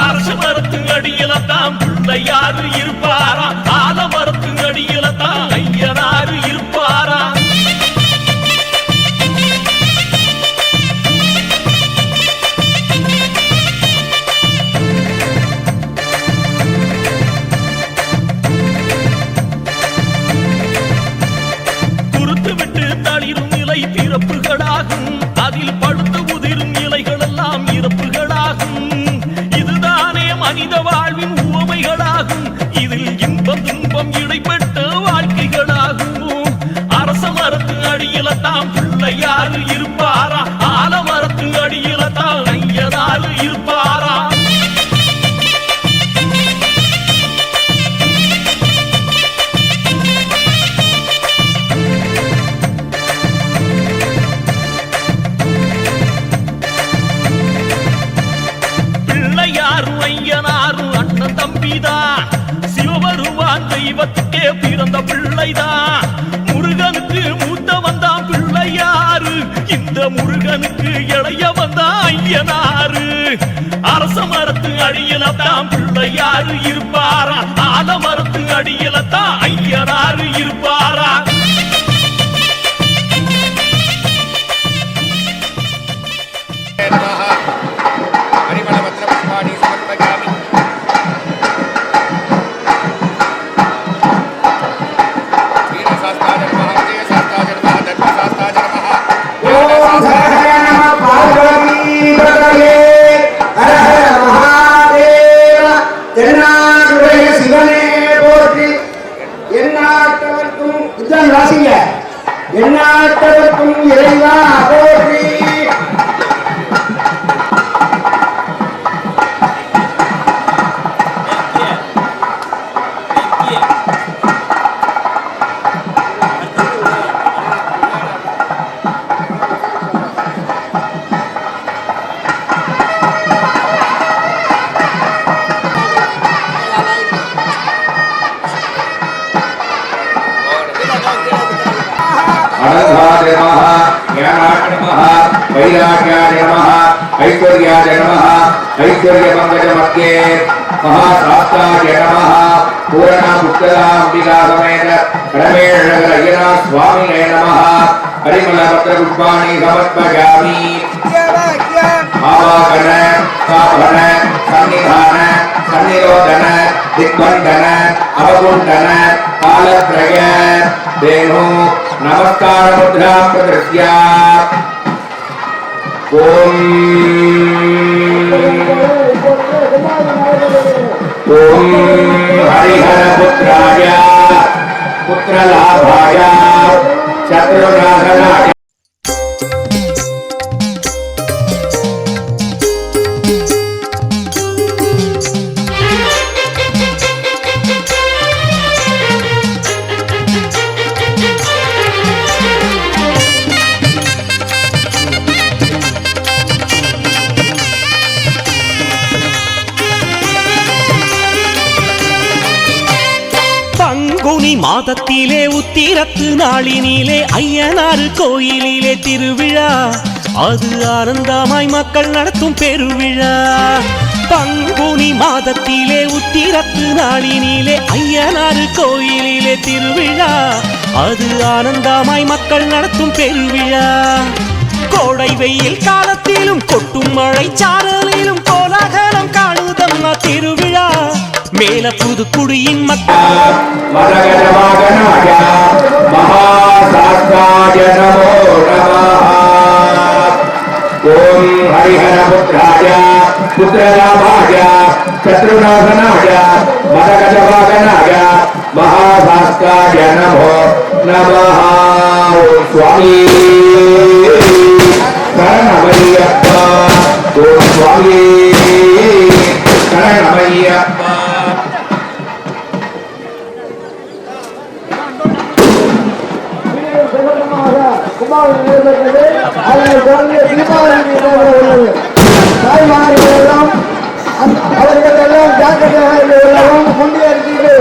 அரச மரத்து அடியில தான் பிள்ளையாரு இருப்பாரா, ஆலமரத்து அடியில தான் ஐயனாரு இருப்பாரா. பிறப்புகளாகும், அதில் படுத்து உதிரும் இலைகள் எல்லாம் இறப்புகளாகும். இதுதானே மனித வாழ்வின் உவமைகளாகும், இதில் இன்பம் துன்பம் இடைப்பட்ட வாழ்க்கைகளாகும். அரச மரத்து அடியில தான் பிள்ளையாரு இருப்பாரா, ஆலமரத்து அடியில தான் ஐயனாரு இருப்பாரா. சிவபெருமான் தெய்வத்துக்கே பிறந்த பிள்ளைதான், முருகனுக்கு மூத்த வந்தான் பிள்ளையாரு, இந்த முருகனுக்கு இளைய வந்தான் ஐயனாரு. அரச மரத்து அடியில தான் பிள்ளையாரு இருப்பாரா, ஆலமரத்து அடியில தான் ஐயனாரு இருப்பாரா. எந்நாட்டவர்க்கும் இறைவா போற்றி. अनघाय नमः, ज्ञानाय नमः, वैराग्याय नमः, ऐश्वर्याय नमः, ऐश्वर्यमङ्गलमध्ये महाशास्त्राय नमः, पूर्णपुत्रदाम्बिका समेत रमेशनगरयना स्वामिने नमः. परिमलपत्रपुष्पाणि समर्पयामि. आवाहन, स्थापन, सन्निधान, सन्निरोधन, दिग्बन्धन, अवगुण्ठन, कालत्रय देनु नमस्कार मुद्रा प्रदर्श्य. ओम हरिहर पुत्राय पुत्रलाभाय शत्रुनाशनाय மாதத்திலே உத்திரத்து நாளினிலே ஐயனாறு கோயிலிலே திருவிழா, அது ஆனந்தமாய் மக்கள் நடத்தும் பெருவிழா. பங்குனி மாதத்திலே உத்திரத்து நாளினிலே ஐயனாறு கோயிலிலே திருவிழா, அது ஆனந்தமாய் மக்கள் நடத்தும் பெருவிழா. கோடை வெயில் காலத்திலும் கொட்டும் மழை சாரலிலும் கோலாகலம் காணுதம்மா திருவிழா. மேல புதுக்குடியின் மக்கள் ஓம் ஹரிஹர புத்ராய புத்திரராமாய சத்ருநாசனாய மதகஜவாகனாய மகாசாஸ்தாய நமோ நமः. ஓம் சுவாமி சரணமய்யப்பா. ஓம் சுவாமி சரணமய்யப்பா. தாய்மார்களெல்லாம் அவர்கள் எல்லாம் ஜாக்கிரதையாக உள்ளவும் முன்னேறிட்டு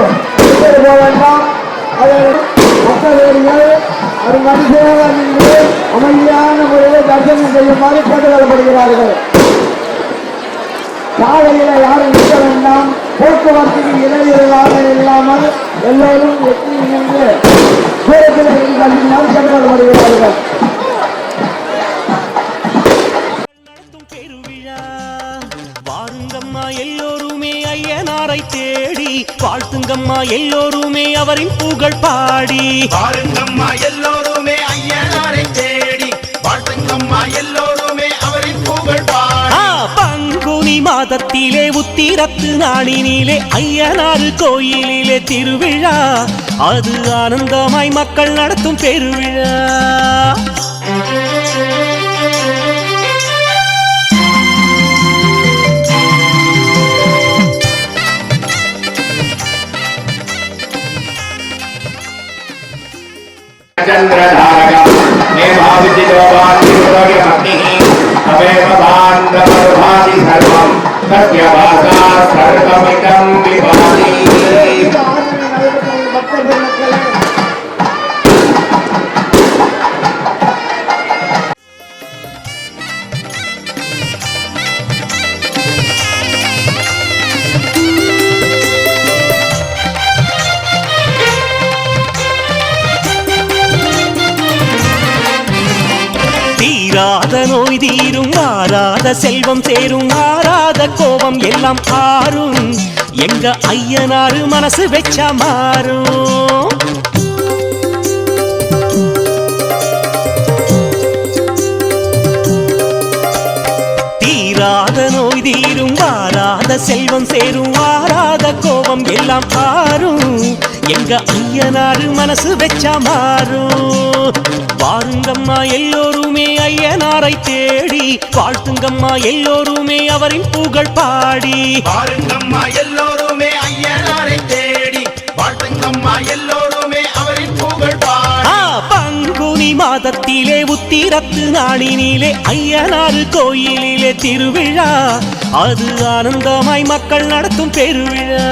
போக வேண்டாம். மக்கள் ஒரு மனுஷனாக நின்று அமைதியான முறையில் தரிசனம் செய்யுமாறு கேட்டுக்கொள்ளப்படுகிறார்கள். சாலையில யாரும் நிற்க வேண்டாம். போக்குவரத்துக்கு இடையூறாக இல்லாமல் எல்லோரும் எட்டி நின்று தூரத்தில் இருந்து கேட்டுக்கொள்ளப்படுகிறார்கள். வாருங்கம்மா எல்லோருமே ஐயனாரை தேடி, வாழ்த்துங்கம்மா எல்லோருமே அவரின் புகழ் பாடி. பாருங்கம்மா எல்லோருமே ஐயனாரை தேடி, வாழ்த்துங்கம்மா எல்லோருமே அவரின் புகழ் பாடி. பங்குனி மாதத்திலே உத்திரத்து நாளினிலே ஐயனாறு கோயிலிலே திருவிழா, அது ஆனந்தமாய் மக்கள் நடத்தும் பெருவிழா. चंद्रधारकं नेभाविजितोवान्तिरोग्यमग्निः तमेव बान्धवभाति सर्वं सत्यभासा सर्वमिदं विभाति. தீராத நோய் தீரும், மாறாத செல்வம் சேரும், மாறாத கோபம் எல்லாம் ஆறும், எங்க ஐயனாரு மனசு வெச்சா மாறும். தீராத நோய் தீரும், மாறாத செல்வம் சேரும், மாறாத கோபம் எல்லாம் ஆறும், எங்க ஐயனாரு மனசு வெச்சா மாறும். வாருங்கம்மா எல்லோருமே ஐயனாரை தேடி, வாழ்த்துங்கம்மா எல்லோருமே அவரின் புகழ் பாடி. பாருங்கம்மா எல்லோருமே ஐயனாரை தேடி, வாழ்த்துங்கம்மா எல்லோருமே அவரின் புகழ் பாடி. பங்குனி மாதத்திலே உத்திரத்து நாளினிலே ஐயனாறு கோயிலிலே திருவிழா, அது ஆனந்தமாய் மக்கள் நடத்தும் பெருவிழா.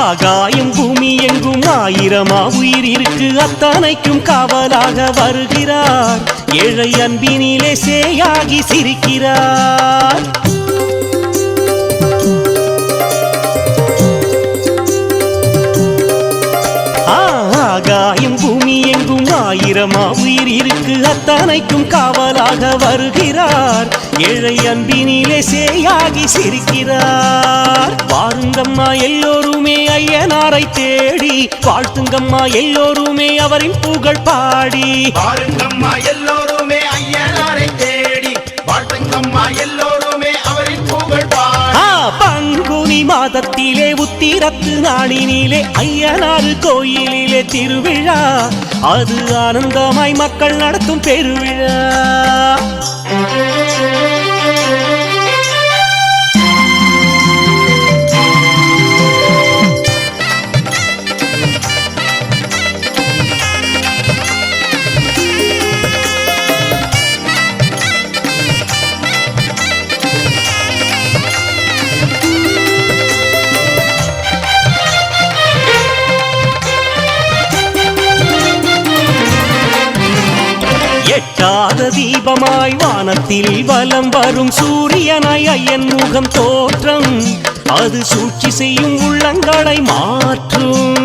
ஆகாயம் பூமி எங்கும் ஆயிரமா உயிர் இருக்கு, அத்தனைக்கும் காவலாக வருகிறார். ஏழை அன்பினிலே சேயாகி சிரிக்கிறார். ஆகாயம் பூமி எங்கும் ஆயிரமா உயிர் இருக்கு, அத்தனைக்கும் காவலாக வருகிறார். ஏழை அன்பினிலே சேயாகி சிரிக்கிறார். வாருங்கம்மா எல்லோருமே ஐயனாரை தேடி, வாழ்த்துங்கம்மா எல்லோருமே அவரின் புகழ் பாடி. பாருங்கம்மா எல்லோருமே ஐயனாரை தேடி, வாழ்த்துங்கம்மா எல்லோருமே அவரின் புகழ் பாடி. பங்குனி மாதத்திலே உத்திரத்து நாளினிலே ஐயனாறு கோயிலிலே திருவிழா, அது ஆனந்தமாய் மக்கள் நடத்தும் பெருவிழா. எட்டாத தீபமாய் வானத்தில் வலம் வரும் சூரியனாய் ஐயன் முகம் தோற்றம் அது சூழ்ச்சி செய்யும் உள்ளங்களை மாற்றும்.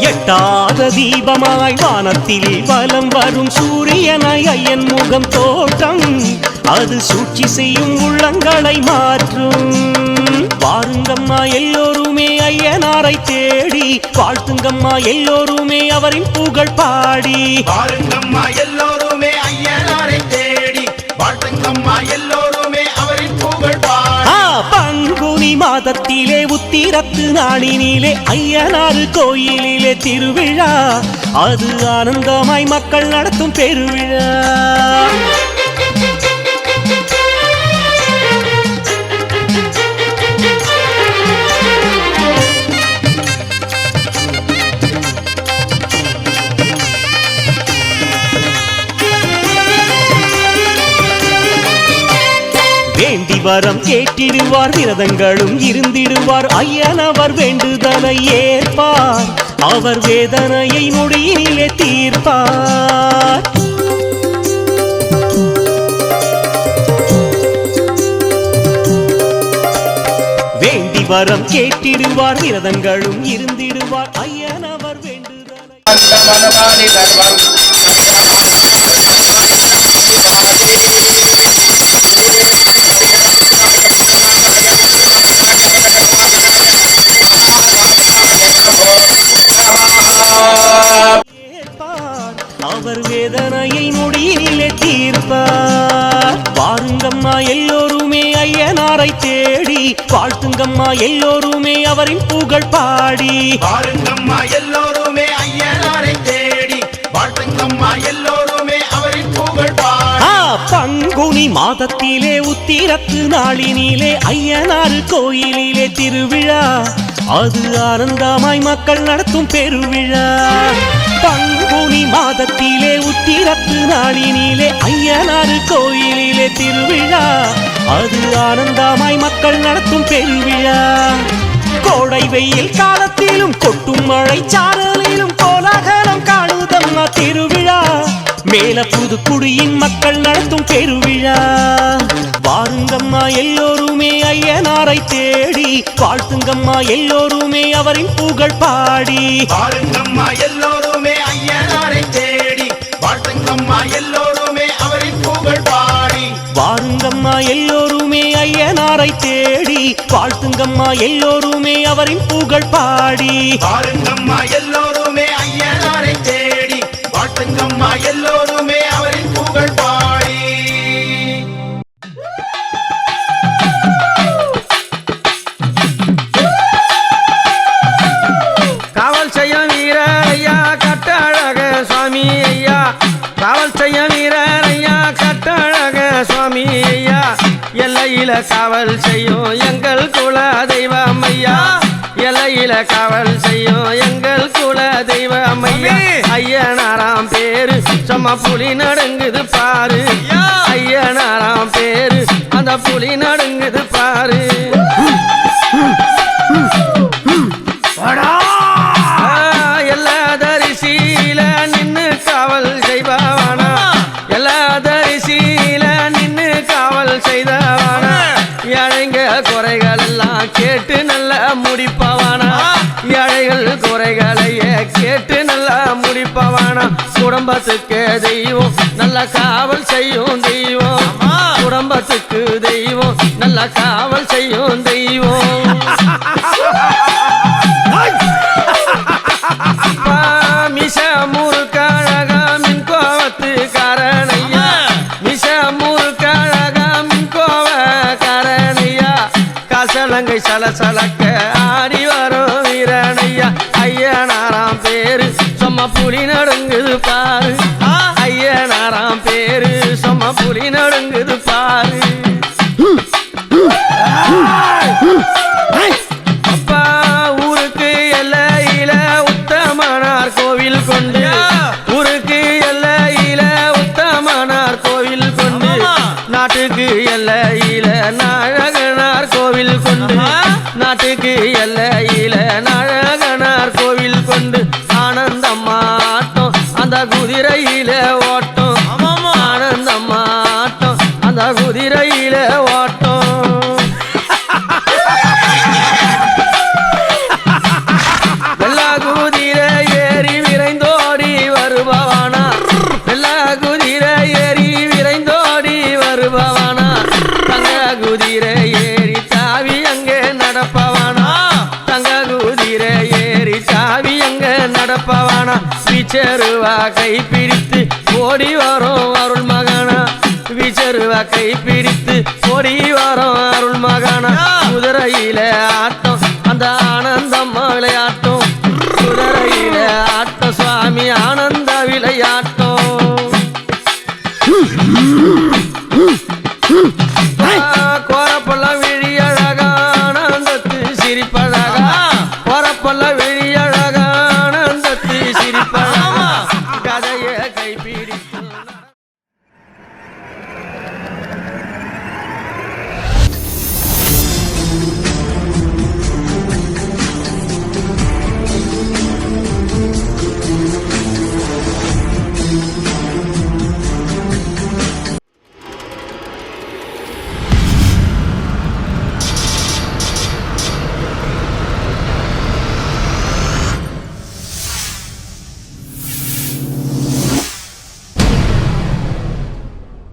எட்டாத தீபமாய் வானத்தில் வலம் வரும் சூரியனாய் ஐயன் முகம் தோற்றம் அது சூழ்ச்சி செய்யும் உள்ளங்களை மாற்றும். வாருங்கம்மா எல்லோருமே ஐயனாரை தேடி வாழ்த்துங்கம்மா எல்லோருமே அவரின் புகழ் பாடி. வாருங்கம்மா எல்லோருமே ஐயனாரை தேடி வாழ்த்துங்கம்மா எல்லோருமே அவரின் புகழ் பாடி. பங்குனி மாதத்திலே உத்திரத்து நாளினிலே ஐயனாறு கோயிலிலே திருவிழா அது ஆனந்தமாய் மக்கள் நடத்தும் பெருவிழா. வேண்டி வரம் கேட்டிடுவார் விரதங்களும் இருந்திடுவார் ஐயனவர் வேண்டுதலை ஏற்பார் அவர் வேதனையை நொடியினிலே தீர்ப்பார். வேண்டி வரம் கேட்டிடுவார் விரதங்களும் இருந்திடுவார் ஐயனவர் வேண்டுதலை. அவர் வேதனையை நொடியிலே தீர்ப்பார். வாருங்கம்மா எல்லோருமே ஐயனாரை தேடி வாழ்த்துங்கம்மா எல்லோருமே அவரின் புகழ் பாடி. வாருங்கம்மா எல்லோருமே ஐயனாரை தேடி வாழ்த்துங்கம்மா எல்லோருமே அவரின் புகழ் பாடி. பங்குனி மாதத்திலே உத்திரத்து நாளினிலே ஐயனாறு கோயிலிலே திருவிழா அது ஆனந்தமாய் மக்கள் நடத்தும் பெருவிழா. பங்குனி மாதத்திலே உத்திரத்து நாளினிலே ஐயனாறு கோயிலிலே திருவிழா அது ஆனந்தமாய் மக்கள் நடத்தும் பெருவிழா. கோடை வெயில் காலத்திலும் கொட்டும் மழை சாரலிலும் கோலாகலம் காணுதம்மா திருவிழா மேல புதுக்குடியின் மக்கள் நடத்தும் பெருவிழா. வாருங்கம்மா எல்லோருமே ஐயனாரை தேடி வாழ்த்துங்கம்மா எல்லோருமே அவரின் புகழ் பாடி. வாருங்கம்மா எல்லோருமே ஐயனாரை தேடி வாழ்த்துங்கம்மா எல்லோருமே அவரின் புகழ் பாடி. வாருங்கம்மா எல்லோருமே ஐயனாரை தேடி வாழ்த்துங்கம்மா எல்லோருமே அவரின் புகழ் பாடி. வாருங்கம்மா எல்லோருமே ஐயனாரை தேடி வாழ்த்துங்கம்மா எல்லோருமே அவரின் புகழ் பாடி. காவல் செய்யும் வீரர் ஐயா கட்டழக சுவாமி ஐயா காவல் செய்யும் வீரர் ஐயா கட்டழக சுவாமி ஐயா எல்லையில காவல் செய்யும் எங்கள் குல தெய்வம் ஐயா எல்லையில காவல் செய்யும் எங்கள் குல தெய்வம் ஐயா. ஐயனாராம் பேரு சும்மா புலி நடுங்குது பாரு ஐயனாராம் பேரு அந்த புலி நடுங்குது பாரு. எல்லா தரிசியில நின்னு காவல் செய்பவானா எல்லா தரிசியில நின்னு காவல் செய்தவானா ஏழைங்க குறைகள் எல்லாம் கேட்டு நல்லா முடிப்பவானா ஏழைகள் குறைகளையே கேட்டு நல்லா முடிப்பவானா. குடும்பத்துக்கு தெய்வம் நல்ல காவல் செய்யும் தெய்வம் குடும்பத்துக்கு தெய்வம் நல்ல காவல் செய்யும் தெய்வம். மிச முறுக்கழக மின் கோவத்து காரணையா மிச முறுக்கழக மின் கோவ காரணையா காசலங்கை சலசலக்க ஆடி வரும் வீரனையா. ஐயனாராம் பேரு சும்மா புலி நடுங்குது பாரு ஐயனாராம் பேரு சும்மா புலி நடுங்குது பாரு. அப்பா ஊருக்கு எல்லையில உத்தமனார் கோவில் கொண்டு ஊருக்கு எல்லையில உத்தமனார் கோவில் கொண்டு நாட்டுக்கு எல்லையில நாயகனார் கோவில் கொண்டு நாட்டுக்கு எல்லையில விச்சருவா கை பிடித்து ஓடி வரோம் அருள் மகானா விச்சருவா கை பிடித்து ஓடி வரோம் அருள் மகானா குதிரையில ஆத்த